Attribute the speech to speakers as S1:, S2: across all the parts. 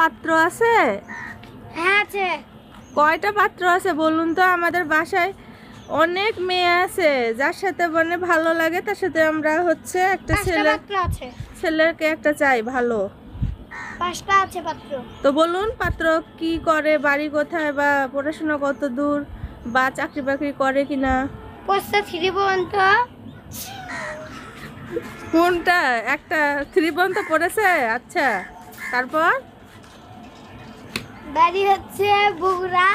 S1: পাত্র আছে?
S2: হ্যাঁ আছে।
S1: কয়টা পাত্র আছে বলুন তো? আমাদের বাসায় অনেক মেয়ে আছে, যার সাথে মানে ভালো লাগে তার সাথে আমরা হচ্ছে একটা
S2: 5টা
S1: ছেলে,
S2: পাত্র আছে।
S1: ছেলেকে একটা চাই ভালো।
S2: 5টা আছে পাত্র।
S1: তো বলুন পাত্র কি করে, বাড়ি কোথায়, বা পড়াশোনা কত দূর, বা চাকরি বাকরি করে কিনা?
S2: পোস্টটা 3 পর্যন্ত।
S1: কোনটা? একটা 3 পর্যন্ত পড়েছে? আচ্ছা, তারপর?
S2: বাড়ি হচ্ছে বগুড়া।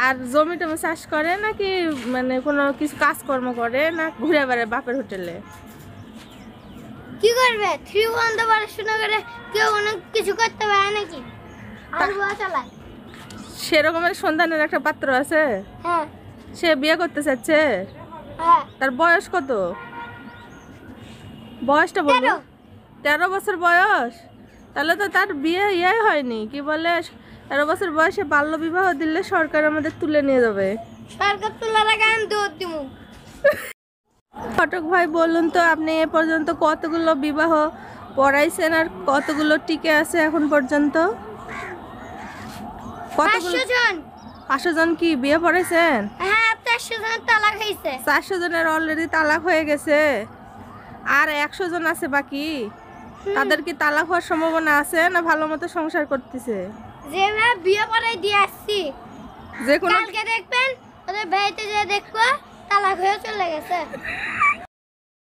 S1: আর জমি টমি চাষ করে নাকি মানে কোনো কিছু কাজকর্ম করে, না ঘুরে বেড়ায় বাপের হোটেলে?
S2: কি করবে 3 পর্যন্ত পড়াশোনা করে কেউ অনেক কিছু করতে পারে নাকি? আলুয়া চালায়।
S1: সেরকমের সন্ধানের একটা পাত্র আছে?
S2: হ্যাঁ
S1: সে বিয়ে করতে চাচ্ছে?
S2: হ্যাঁ।
S1: তার বয়স কত? বয়সটা বলবো। 13 বছর বয়স? তাহলে তো তার বিয়ে হয়নি, কি বলে 13 বছর বয়সে বাল্য বিবাহ দিলে সরকার আমাদের তুলে নিয়ে যাবে।
S2: সরকার তোলার আগে আমি দৌড় দিব।
S1: ফটক ভাই বলুন তো, আপনি এ পর্যন্ত কতগুলো বিবাহ পড়াইছেন আর কতগুলো টিকে আছে এখন পর্যন্ত? কতগুলো?
S2: 500 জন।
S1: 500 জন কি বিয়ে পড়াইছেন?
S2: হ্যাঁ 400 জনের তালাক হয়েছে।
S1: 400 জনের অলরেডি তালাক হয়ে গেছে, আর 100 জন আছে বাকি। তাদের কি তালাক হওয়ার সম্ভাবনা আছে, না ভালো মতো সংসার করতেছে?
S2: যে মেয়ে বিয়ে পড়াই দিয়ে আসছি,
S1: যে কোনো
S2: কালকে দেখবেন ওদের বাড়িতে যে দেখবো তালাক হয়ে চলে গেছে।